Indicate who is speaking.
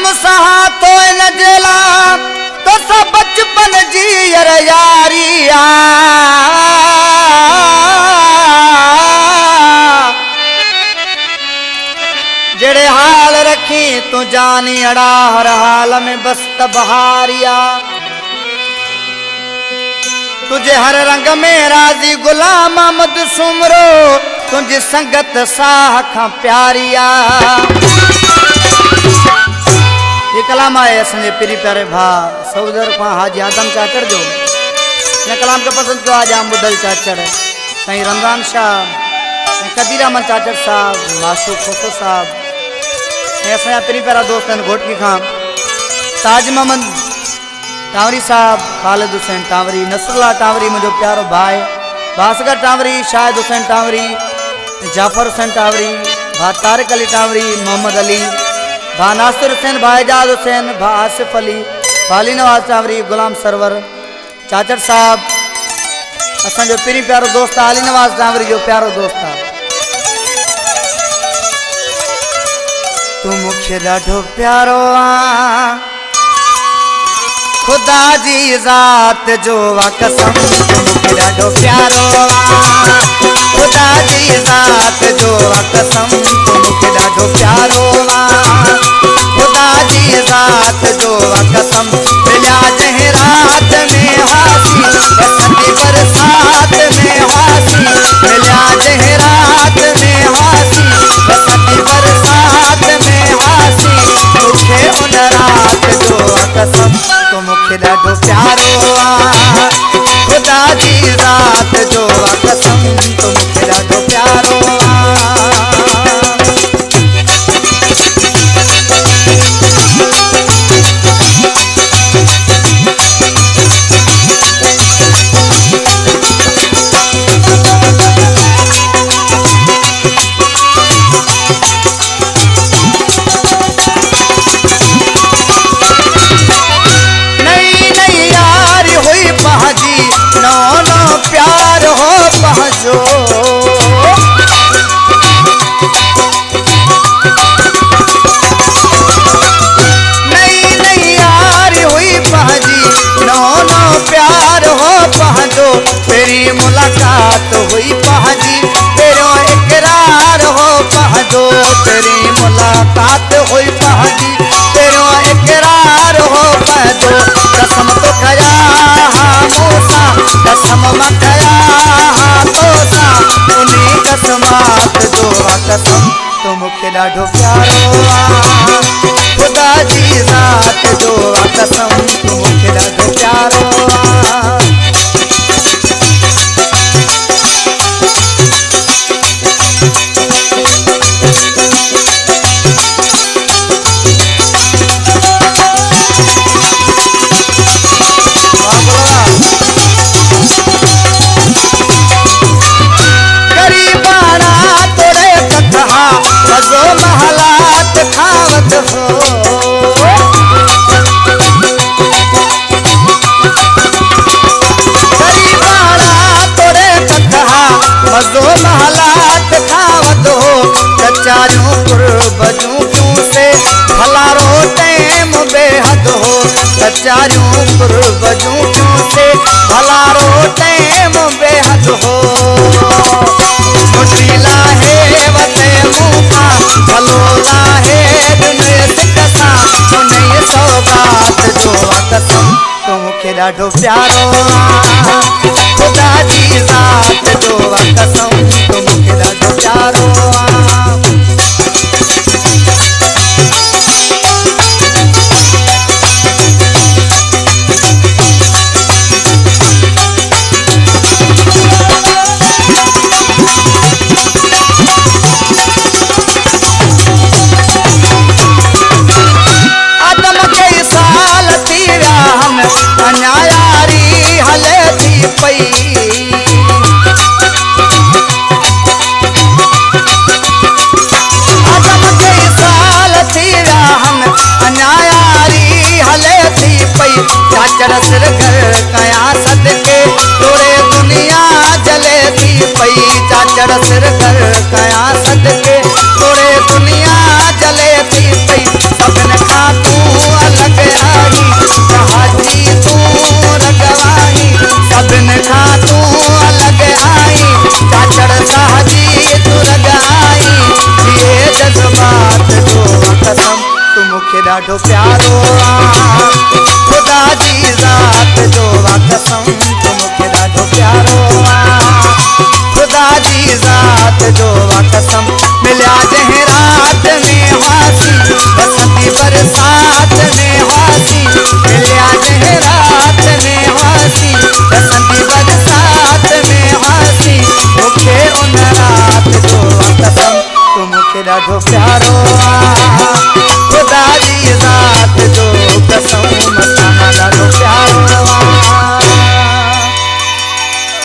Speaker 1: हम सहा तो न जेला तो सब बचपन जी यारिया जेड़े हाल रखी तू जानी अड़ा हर हाल में बस्त बहारिया तुझे हर रंग में राजी गुलाम अहमद सुमरो तुझी संगत साह खा प्यारिया। ये कलाम आए असंजे पिरी प्यारे भा सौदर पा हाजी आदम चाचड़ जो ने कलाम के पसंद को आज आम बुदल चाचड़ साईं रमजान शाह कदीरा मन चाचड़ साहब माशूक खोखो साहब ऐसा पिरी प्यारा दोस्त घोटकी खां ताज मोहम्मद टावरी साहब खालिद हुसैन टावरी नसरुल्लाह टावरी मुझो प्यारो भाई भास्कर टावरी शाहिद हुसैन टावरी जाफर हुसैन टावरी भा तारिक अली टावरी मोहम्मद अली भा नासिर हुसैन भा एजाज हुसैन भा आसिफ अली भाली नवाज टावरी गुलाम सरवर चाचड़ साहब असो पिरी प्यारो दोस्त अली नवाज टावरी जो प्यारो दोस्त है। तू मुख्य ॾाढो प्यारो आ खुदा जी ज़ात जो वा कसम तू मुख्य ॾाढो प्यारो आ खुदा जी ज़ात जो वा कसम तू मुख्य ॾाढो प्यारो आ खुदा जी ज़ात जो वा कसम मिलिया जंहिं रात में हासी बसंती बरसात में हासी मिलिया जंहिं रात में हासी बसंती बरसात में हासी मुझे उन रात जो वा कसम तो मुख्य ॾाढो प्यारो आ खुदा जी रात जो वा कसम तो मुख्य ॾाढो प्यारो आ। प्यार हो पहुँचो नई नई यार हुई पहुँची नो नो प्यार हो पहुँचो तेरी मुलाकात हुई पहुँची तेरो इकरार हो पहुँचो तेरी मुलाकात हुई पहुँची तेरो इकरार हो पहुँचो कसम तो खया मूसा कसम मखया तोसा उन्हीं कसमात जो कसम तो मुख्य ॾाढो प्यारो आ खुदा जी ज़ात जो कसम तो मुख्य ॾाढो प्यारो आ। मज़ो महलात खावत हो गरीबाना तोरे कथा मज़ो महलात खावत हो कचारियों कुर्बजूं क्यों से भला रोटे बेहद हो कचारियों कुर्बजूं क्यों से भला रोटे बेहद हो मुश्किला है वते मुका भलोला है दुनिया से कसा सुने सौगात जो कसम तो मुख्य ॾाढो प्यारो आ खुदा जी ज़ात जो कसम तो मुख्य ॾाढो प्यारो आ। अन्यायारी हले थी पई आदम के साल थी हम अन्यायारी हले थी पई चाचड़ सिर घर कया सदके तोरे दुनिया जले थी पई चाचड़ सिर घर कया सदके तोरे दुनिया जले थी पई सबन खातू राही